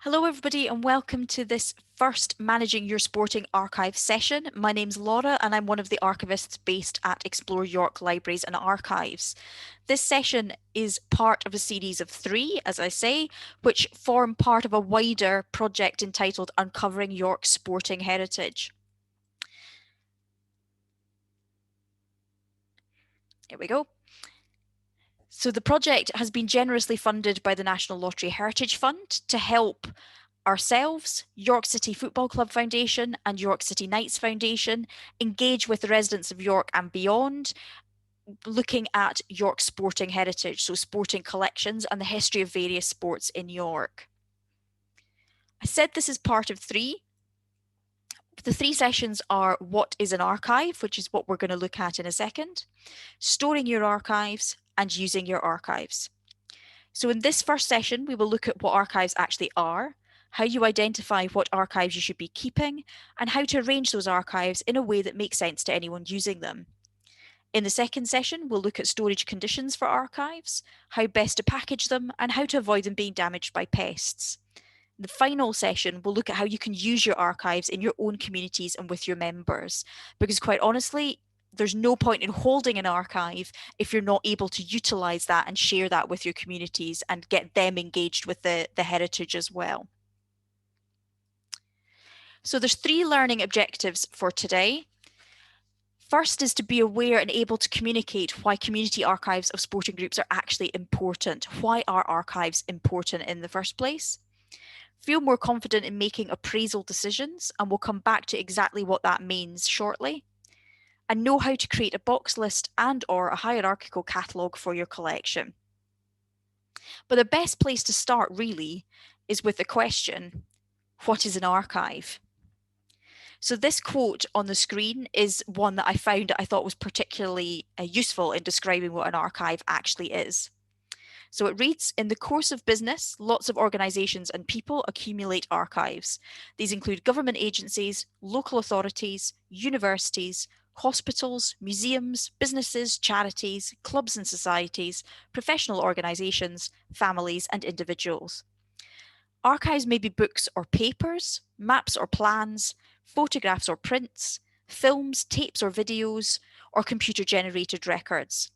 Hello everybody and welcome to this first Managing Your Sporting Archive session. My name's Laura and I'm one of the archivists based at Explore York Libraries and Archives. This session is part of a series of 3, as I say, which form part of a wider project entitled Uncovering York's Sporting Heritage. Here we go. So the project has been generously funded by the National Lottery Heritage Fund to help ourselves, York City Football Club Foundation and York City Knights Foundation engage with the residents of York and beyond, looking at York's sporting heritage, so sporting collections and the history of various sports in York. I said this is part of 3. The 3 sessions are what is an archive, which is what we're going to look at in a second, storing your archives, and using your archives. So in this first session, we will look at what archives actually are, how you identify what archives you should be keeping, and how to arrange those archives in a way that makes sense to anyone using them. In the second session, we'll look at storage conditions for archives, how best to package them, and how to avoid them being damaged by pests. The final session, we'll look at how you can use your archives in your own communities and with your members, because quite honestly, there's no point in holding an archive if you're not able to utilize that and share that with your communities and get them engaged with the heritage as well. So there's 3 learning objectives for today. First is to be aware and able to communicate why community archives of sporting groups are actually important. Why are archives important in the first place? Feel more confident in making appraisal decisions, and we'll come back to exactly what that means shortly. And know how to create a box list and/or a hierarchical catalogue for your collection. But the best place to start really is with the question, what is an archive? So this quote on the screen is one that I found that I thought was particularly useful in describing what an archive actually is. So it reads, in the course of business, lots of organisations and people accumulate archives. These include government agencies, local authorities, universities, hospitals, museums, businesses, charities, clubs and societies, professional organisations, families and individuals. Archives may be books or papers, maps or plans, photographs or prints, films, tapes or videos, or computer-generated records.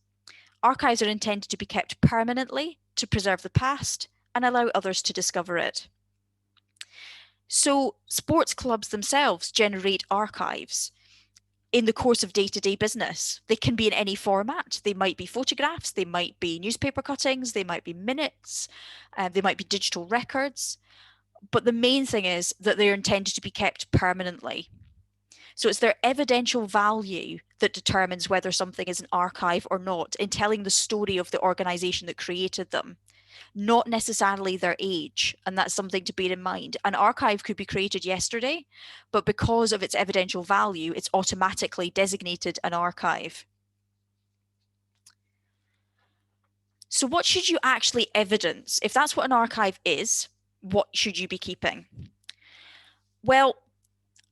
Archives are intended to be kept permanently to preserve the past and allow others to discover it. So sports clubs themselves generate archives in the course of day-to-day business. They can be in any format. They might be photographs, they might be newspaper cuttings, they might be minutes, they might be digital records. But the main thing is that they're intended to be kept permanently. So it's their evidential value that determines whether something is an archive or not in telling the story of the organisation that created them, not necessarily their age. And that's something to bear in mind. An archive could be created yesterday, but because of its evidential value, it's automatically designated an archive. So what should you actually evidence? If that's what an archive is, what should you be keeping? Well,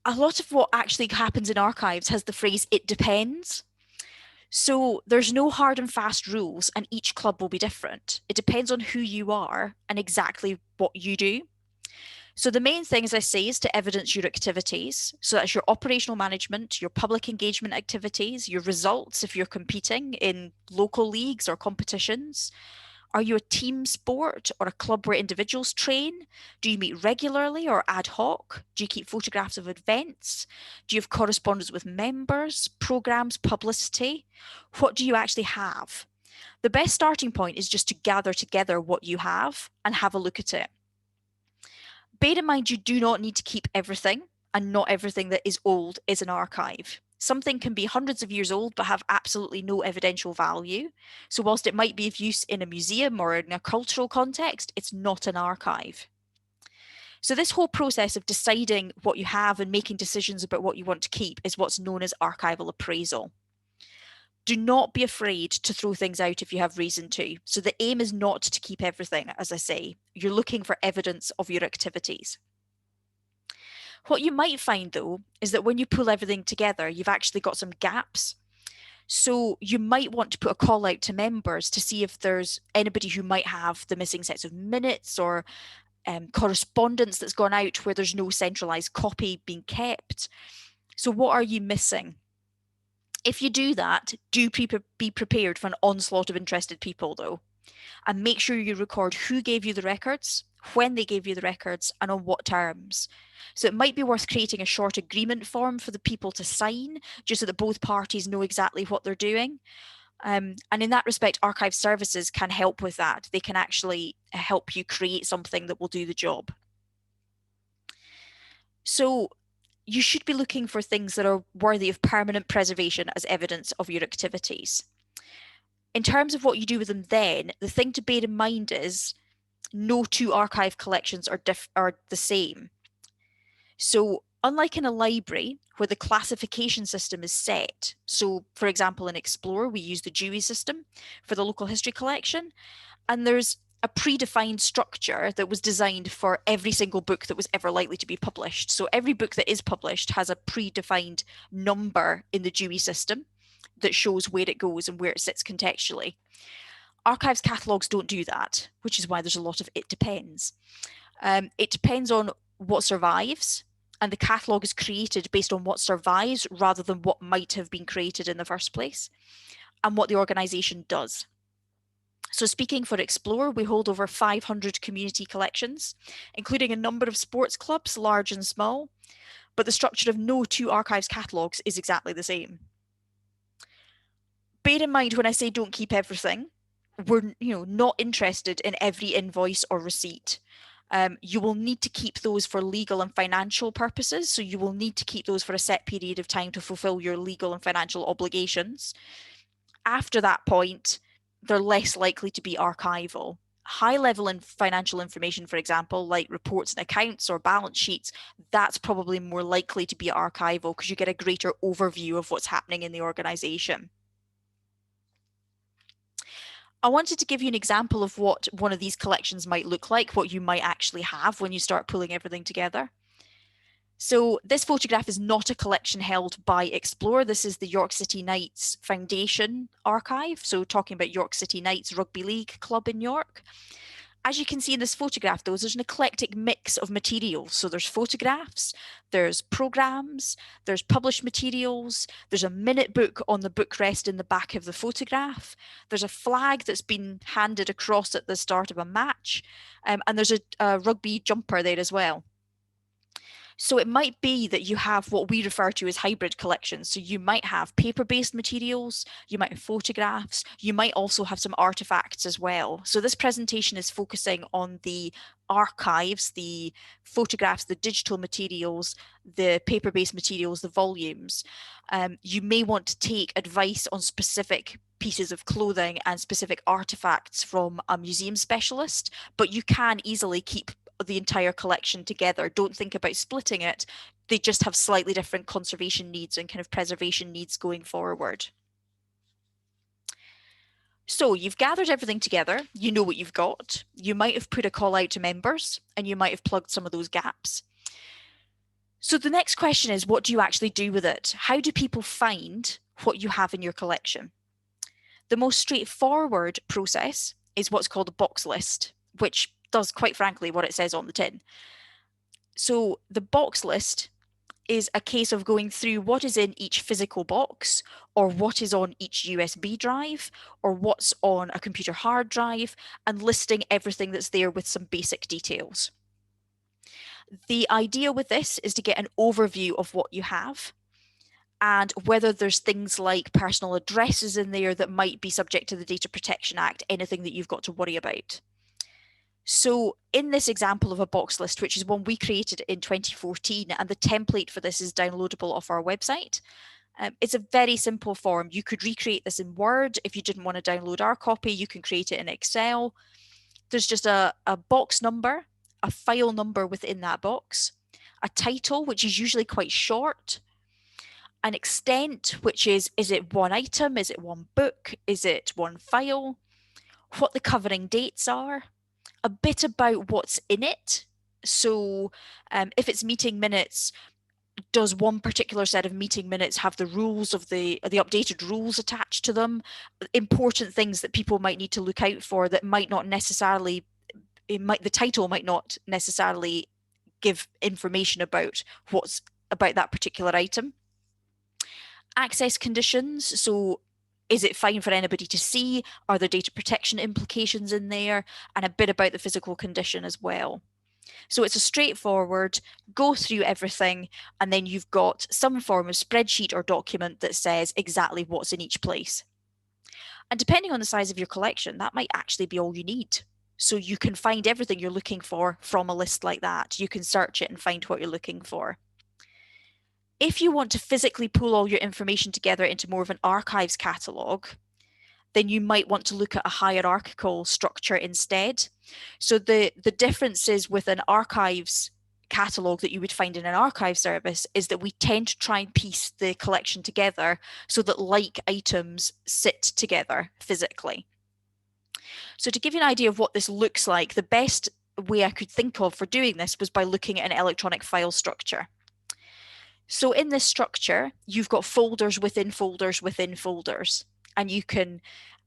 a lot of what actually happens in archives has the phrase, it depends. So there's no hard and fast rules, and each club will be different. It depends on who you are and exactly what you do. So the main thing, as I say, is to evidence your activities. So that's your operational management, your public engagement activities, your results if you're competing in local leagues or competitions. Are you a team sport or a club where individuals train? Do you meet regularly or ad hoc? Do you keep photographs of events? Do you have correspondence with members, programs, publicity? What do you actually have? The best starting point is just to gather together what you have and have a look at it. Bear in mind, you do not need to keep everything, and not everything that is old is an archive. Something can be hundreds of years old but have absolutely no evidential value. So whilst it might be of use in a museum or in a cultural context, it's not an archive. So this whole process of deciding what you have and making decisions about what you want to keep is what's known as archival appraisal. Do not be afraid to throw things out if you have reason to. So the aim is not to keep everything, as I say. You're looking for evidence of your activities. What you might find, though, is that when you pull everything together, you've actually got some gaps. So you might want to put a call out to members to see if there's anybody who might have the missing sets of minutes or correspondence that's gone out where there's no centralized copy being kept. So what are you missing? If you do that, do be prepared for an onslaught of interested people, though, and make sure you record who gave you the records, when they gave you the records, and on what terms. So it might be worth creating a short agreement form for the people to sign, just so that both parties know exactly what they're doing. And in that respect, archive services can help with that. They can actually help you create something that will do the job. So you should be looking for things that are worthy of permanent preservation as evidence of your activities. In terms of what you do with them then, the thing to bear in mind is no two archive collections are the same. So unlike in a library where the classification system is set, so for example in Explore we use the Dewey system for the local history collection, and there's a predefined structure that was designed for every single book that was ever likely to be published. So every book that is published has a predefined number in the Dewey system that shows where it goes and where it sits contextually. Archives catalogues don't do that, which is why there's a lot of it depends. It depends on what survives, and the catalogue is created based on what survives rather than what might have been created in the first place, and what the organisation does. So speaking for Explore, we hold over 500 community collections, including a number of sports clubs, large and small, but the structure of no two archives catalogues is exactly the same. Bear in mind when I say don't keep everything, we're not interested in every invoice or receipt. You will need to keep those for legal and financial purposes, so you will need to keep those for a set period of time to fulfill your legal and financial obligations. After that point, they're less likely to be archival. High-level financial information, for example, like reports and accounts or balance sheets, that's probably more likely to be archival because you get a greater overview of what's happening in the organisation. I wanted to give you an example of what one of these collections might look like, what you might actually have when you start pulling everything together. So this photograph is not a collection held by Explore. This is the York City Knights Foundation archive. So talking about York City Knights Rugby League club in York. As you can see in this photograph, though, there's an eclectic mix of materials. So there's photographs, there's programs, there's published materials, there's a minute book on the bookrest in the back of the photograph, there's a flag that's been handed across at the start of a match, and there's a rugby jumper there as well. So it might be that you have what we refer to as hybrid collections. So you might have paper-based materials, you might have photographs, you might also have some artifacts as well. So this presentation is focusing on the archives, the photographs, the digital materials, the paper-based materials, the volumes. You may want to take advice on specific pieces of clothing and specific artifacts from a museum specialist, but you can easily keep the entire collection together. Don't think about splitting it. They just have slightly different conservation needs and kind of preservation needs going forward. So you've gathered everything together, you know what you've got. You might have put a call out to members and you might have plugged some of those gaps. So the next question is, what do you actually do with it? How do people find what you have in your collection? The most straightforward process is what's called a box list, which does quite frankly what it says on the tin. So the box list is a case of going through what is in each physical box, or what is on each USB drive, or what's on a computer hard drive, and listing everything that's there with some basic details. The idea with this is to get an overview of what you have, and whether there's things like personal addresses in there that might be subject to the Data Protection Act, anything that you've got to worry about. So in this example of a box list, which is one we created in 2014, and the template for this is downloadable off our website, it's a very simple form. You could recreate this in Word. If you didn't want to download our copy, you can create it in Excel. There's just a box number, a file number within that box, a title, which is usually quite short, an extent, which is it one item? Is it one book? Is it one file? What the covering dates are, a bit about what's in it. So if it's meeting minutes, does one particular set of meeting minutes have the rules of the updated rules attached to them? Important things that people might need to look out for that might not necessarily the title might not necessarily give information about what's about that particular item. Access conditions, so is it fine for anybody to see? Are there data protection implications in there? And a bit about the physical condition as well. So it's a straightforward, go through everything, and then you've got some form of spreadsheet or document that says exactly what's in each place. And depending on the size of your collection, that might actually be all you need. So you can find everything you're looking for from a list like that. You can search it and find what you're looking for. If you want to physically pull all your information together into more of an archives catalogue, then you might want to look at a hierarchical structure instead. So the differences with an archives catalogue that you would find in an archive service is that we tend to try and piece the collection together so that like items sit together physically. So to give you an idea of what this looks like, the best way I could think of for doing this was by looking at an electronic file structure. So in this structure, you've got folders within folders within folders, and you can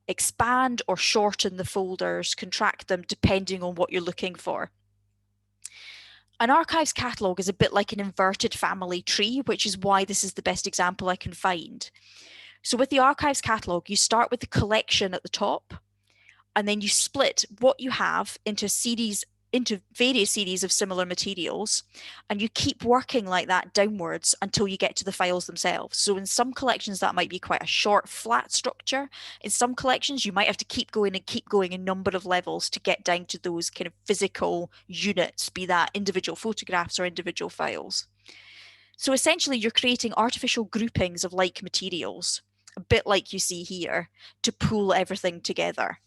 expand or shorten the folders, contract them depending on what you're looking for. An archives catalogue is a bit like an inverted family tree, which is why this is the best example I can find. So with the archives catalogue, you start with the collection at the top, and then you split what you have into various series of similar materials, and you keep working like that downwards until you get to the files themselves. So in some collections that might be quite a short flat structure. In some collections you might have to keep going a number of levels to get down to those kind of physical units, be that individual photographs or individual files. So essentially you're creating artificial groupings of like materials, a bit like you see here, to pull everything together.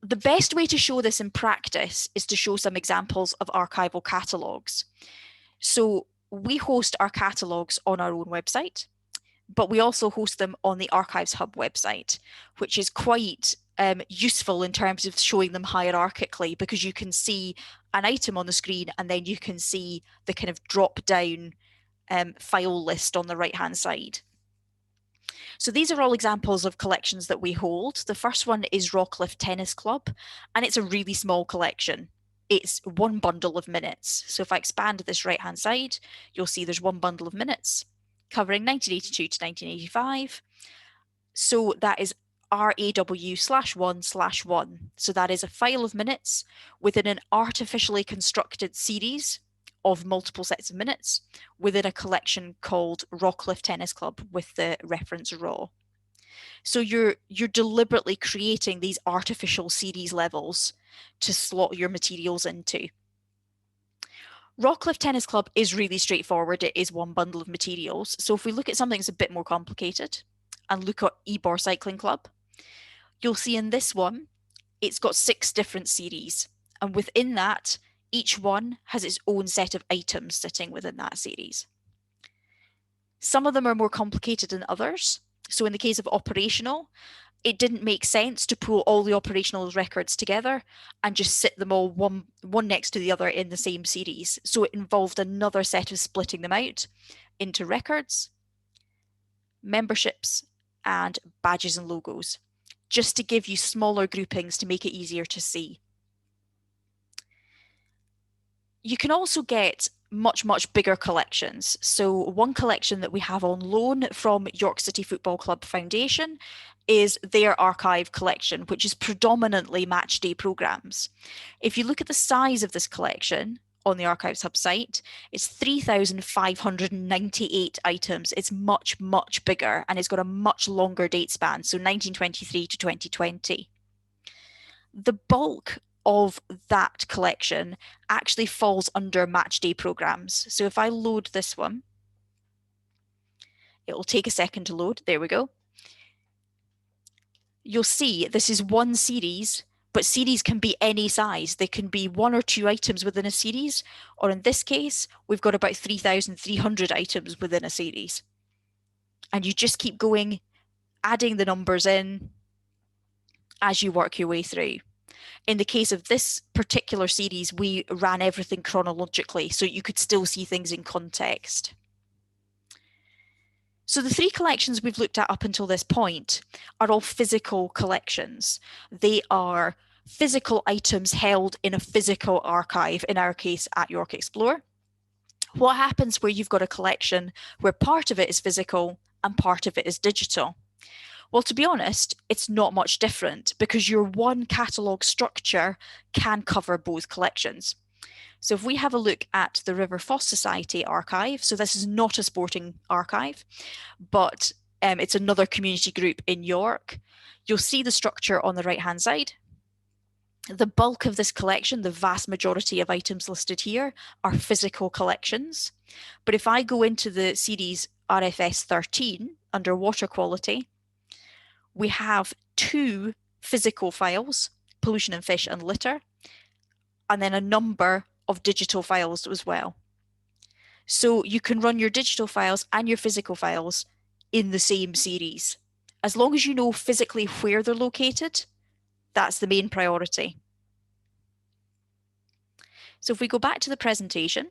The best way to show this in practice is to show some examples of archival catalogues. So we host our catalogues on our own website, but we also host them on the Archives Hub website, which is quite useful in terms of showing them hierarchically, because you can see an item on the screen and then you can see the kind of drop down file list on the right hand side. So these are all examples of collections that we hold. The first one is Rawcliffe Tennis Club, and it's a really small collection. It's one bundle of minutes. So if I expand this right-hand side, you'll see there's one bundle of minutes covering 1982 to 1985. So that is RAW/1/1. So that is a file of minutes within an artificially constructed series of multiple sets of minutes within a collection called Rawcliffe Tennis Club with the reference raw. So you're deliberately creating these artificial series levels to slot your materials into. Rawcliffe Tennis Club is really straightforward. It is one bundle of materials. So if we look at something that's a bit more complicated and look at Ebor Cycling Club, you'll see in this one, it's got 6 different series. And within that, each one has its own set of items sitting within that series. Some of them are more complicated than others. So in the case of operational, it didn't make sense to pull all the operational records together and just sit them all one next to the other in the same series. So it involved another set of splitting them out into records, memberships, and badges and logos, just to give you smaller groupings to make it easier to see. You can also get much bigger collections. So one collection that we have on loan from York City Football Club Foundation is their archive collection, which is predominantly match day programs. If you look at the size of this collection on the Archives Hub site, it's 3,598 items. It's much bigger, and it's got a much longer date span, so 1923 to 2020. The bulk of that collection actually falls under match day programs. So if I load this one, it will take a second to load. There we go. You'll see this is one series, but series can be any size. They can be 1 or 2 items within a series, or in this case, we've got about 3,300 items within a series. And you just keep going, adding the numbers in as you work your way through. In the case of this particular series, we ran everything chronologically, so you could still see things in context. So the 3 collections we've looked at up until this point are all physical collections. They are physical items held in a physical archive, in our case at York Explorer. What happens where you've got a collection where part of it is physical and part of it is digital? Well, to be honest, it's not much different because your one catalogue structure can cover both collections. So if we have a look at the River Foss Society archive, so this is not a sporting archive, but it's another community group in York, you'll see the structure on the right-hand side. The bulk of this collection, the vast majority of items listed here, are physical collections. But if I go into the series RFS 13 under water quality, we have 2 physical files, pollution in fish and litter, and then a number of digital files as well. So you can run your digital files and your physical files in the same series. As long as you know physically where they're located, that's the main priority. So if we go back to the presentation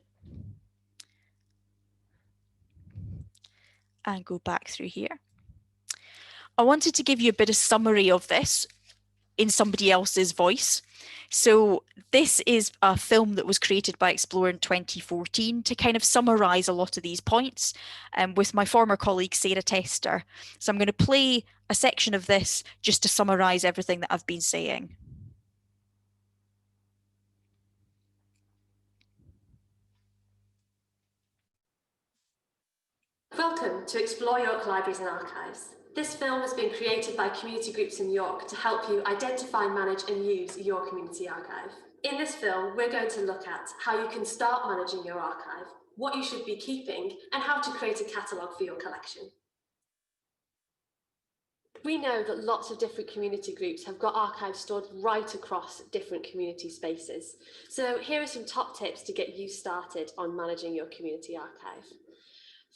and go back through here, I wanted to give you a bit of summary of this in somebody else's voice. So this is a film that was created by Explorer in 2014 to kind of summarise a lot of these points with my former colleague Sarah Tester. So I'm going to play a section of this just to summarise everything that I've been saying. Welcome to Explore York Libraries and Archives. This film has been created by community groups in York to help you identify, manage and use your community archive. In this film, we're going to look at how you can start managing your archive, what you should be keeping, and how to create a catalogue for your collection. We know that lots of different community groups have got archives stored right across different community spaces. So here are some top tips to get you started on managing your community archive.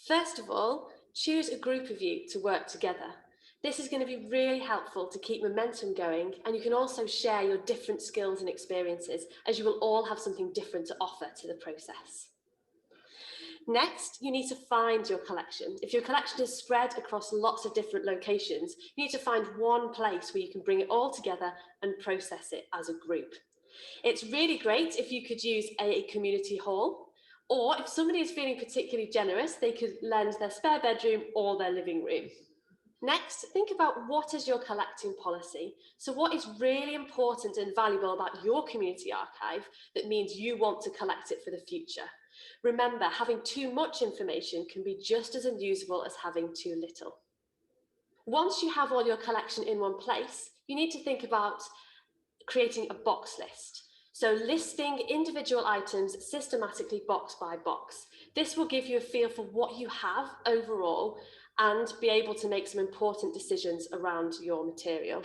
First of all, choose a group of you to work together. This is going to be really helpful to keep momentum going, and you can also share your different skills and experiences, as you will all have something different to offer to the process. Next, you need to find your collection. If your collection is spread across lots of different locations, you need to find one place where you can bring it all together and process it as a group. It's really great if you could use a community hall, or if somebody is feeling particularly generous, they could lend their spare bedroom or their living room. Next, think about what is your collecting policy. So what is really important and valuable about your community archive that means you want to collect it for the future? Remember, having too much information can be just as unusable as having too little. Once you have all your collection in one place, you need to think about creating a box list. So listing individual items systematically box by box. This will give you a feel for what you have overall and be able to make some important decisions around your material.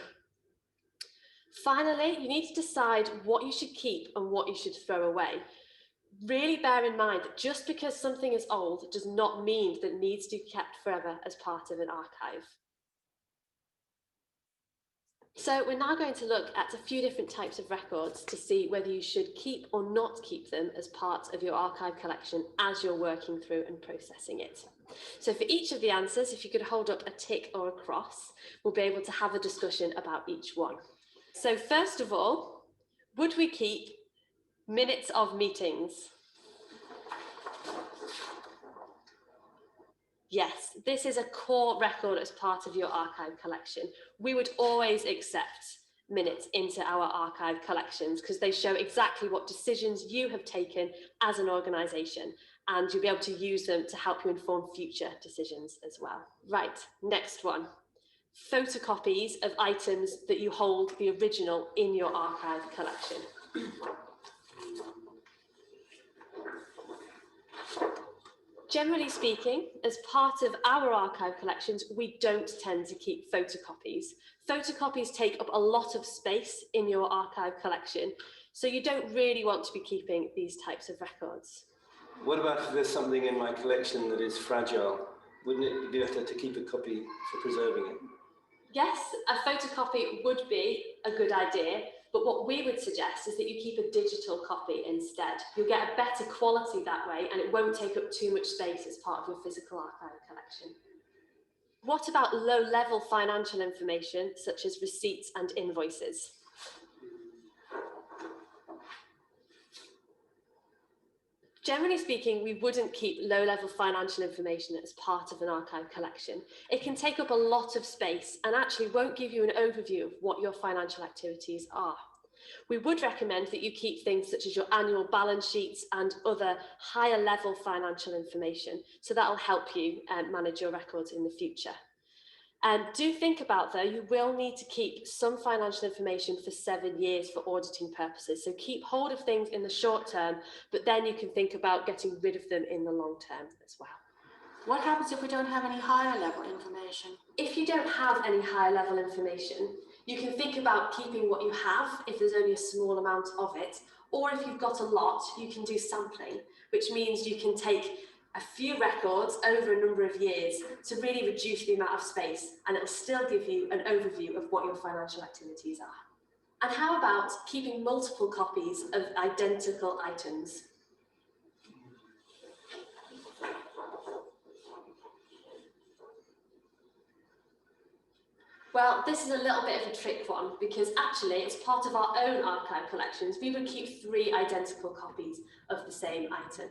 Finally, you need to decide what you should keep and what you should throw away. Really bear in mind that just because something is old does not mean that it needs to be kept forever as part of an archive. So we're now going to look at a few different types of records to see whether you should keep or not keep them as part of your archive collection as you're working through and processing it. So for each of the answers, if you could hold up a tick or a cross, we'll be able to have a discussion about each one. So first of all, would we keep minutes of meetings? Yes, this is a core record as part of your archive collection. We would always accept minutes into our archive collections because they show exactly what decisions you have taken as an organisation, and you'll be able to use them to help you inform future decisions as well. Right, next one. Photocopies of items that you hold the original in your archive collection. Generally speaking, as part of our archive collections, we don't tend to keep photocopies. Photocopies take up a lot of space in your archive collection, so you don't really want to be keeping these types of records. What about if there's something in my collection that is fragile? Wouldn't it be better to keep a copy for preserving it? Yes, a photocopy would be a good idea, but what we would suggest is that you keep a digital copy instead. You'll get a better quality that way, and it won't take up too much space as part of your physical archive collection. What about low-level financial information, such as receipts and invoices? Generally speaking, we wouldn't keep low-level financial information as part of an archive collection. It can take up a lot of space and actually won't give you an overview of what your financial activities are. We would recommend that you keep things such as your annual balance sheets and other higher level financial information, so that'll help you manage your records in the future. Do think about, though, you will need to keep some financial information for 7 years for auditing purposes. So keep hold of things in the short term, but then you can think about getting rid of them in the long term as well. What happens if we don't have any higher level information? If you don't have any higher level information, you can think about keeping what you have if there's only a small amount of it, or if you've got a lot, you can do sampling, which means you can take a few records over a number of years to really reduce the amount of space, and it'll still give you an overview of what your financial activities are. And how about keeping multiple copies of identical items? Well, this is a little bit of a trick one, because actually, as part of our own archive collections, we would keep 3 identical copies of the same item.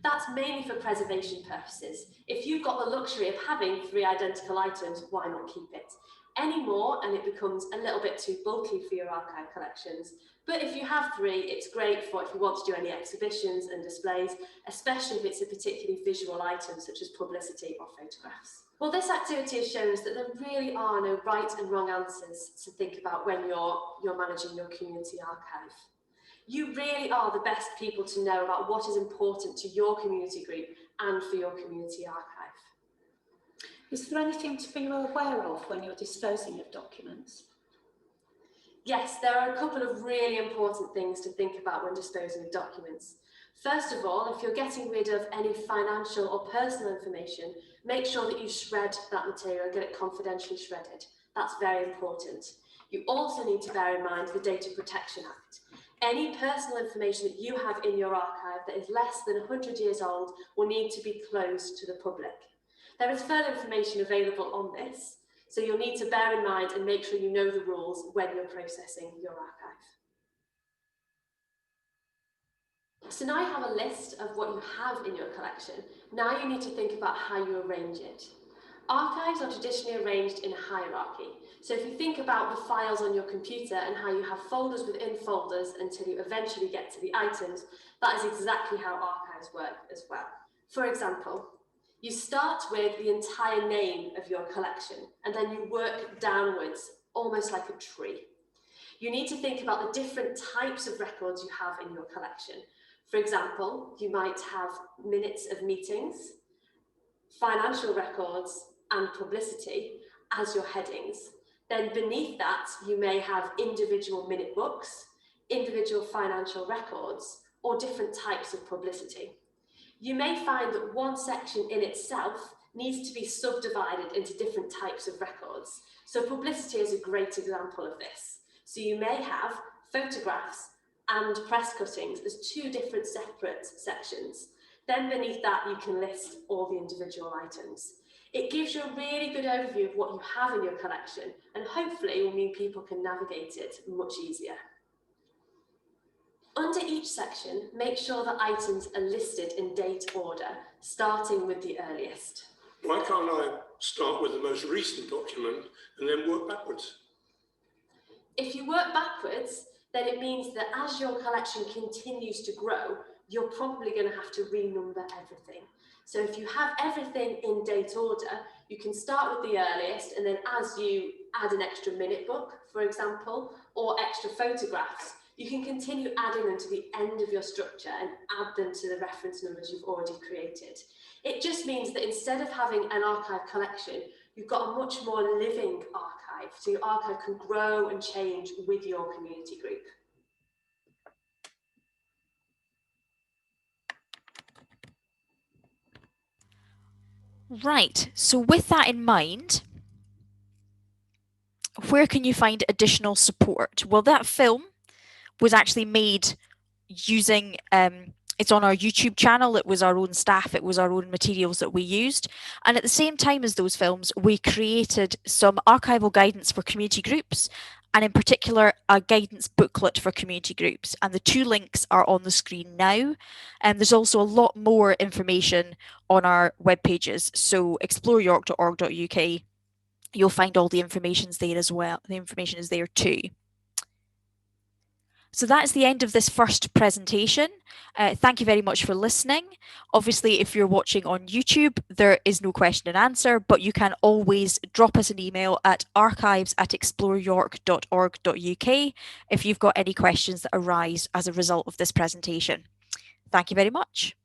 That's mainly for preservation purposes. If you've got the luxury of having 3 identical items, why not keep it? Any more and it becomes a little bit too bulky for your archive collections. But if you have 3, it's great for if you want to do any exhibitions and displays, especially if it's a particularly visual item such as publicity or photographs. Well, this activity has shown us that there really are no right and wrong answers to think about when you're managing your community archive. You really are the best people to know about what is important to your community group and for your community archive. Is there anything to be aware of when you're disposing of documents? Yes, there are a couple of really important things to think about when disposing of documents. First of all, if you're getting rid of any financial or personal information, make sure that you shred that material and get it confidentially shredded. That's very important. You also need to bear in mind the Data Protection Act. Any personal information that you have in your archive that is less than 100 years old will need to be closed to the public. There is further information available on this, so you'll need to bear in mind and make sure you know the rules when you're processing your archive. So now you have a list of what you have in your collection. Now you need to think about how you arrange it. Archives are traditionally arranged in a hierarchy. So if you think about the files on your computer and how you have folders within folders until you eventually get to the items, that is exactly how archives work as well. For example, you start with the entire name of your collection and then you work downwards, almost like a tree. You need to think about the different types of records you have in your collection. For example, you might have minutes of meetings, financial records, and publicity as your headings. Then beneath that, you may have individual minute books, individual financial records, or different types of publicity. You may find that one section in itself needs to be subdivided into different types of records. So publicity is a great example of this. So you may have photographs and press cuttings as 2 different separate sections. Then beneath that, you can list all the individual items. It gives you a really good overview of what you have in your collection, and hopefully will mean people can navigate it much easier. Under each section, make sure that items are listed in date order, starting with the earliest. Why can't I start with the most recent document and then work backwards? If you work backwards, then it means that as your collection continues to grow, you're probably going to have to renumber everything. So if you have everything in date order, you can start with the earliest, and then as you add an extra minute book, for example, or extra photographs, you can continue adding them to the end of your structure and add them to the reference numbers you've already created. It just means that instead of having an archive collection, you've got a much more living archive, so your archive can grow and change with your community group. Right, so with that in mind, where can you find additional support? Well, that film was actually made using, it's on our YouTube channel, it was our own staff, it was our own materials that we used. And at the same time as those films, we created some archival guidance for community groups and in particular a guidance booklet for community groups. And the 2 links are on the screen now. And there's also a lot more information on our web pages. So exploreyork.org.uk, you'll find all the information there as well. The information is there too. So that's the end of this first presentation. Thank you very much for listening. Obviously, if you're watching on YouTube, there is no question and answer, but you can always drop us an email at archives@exploreyork.org.uk if you've got any questions that arise as a result of this presentation. Thank you very much.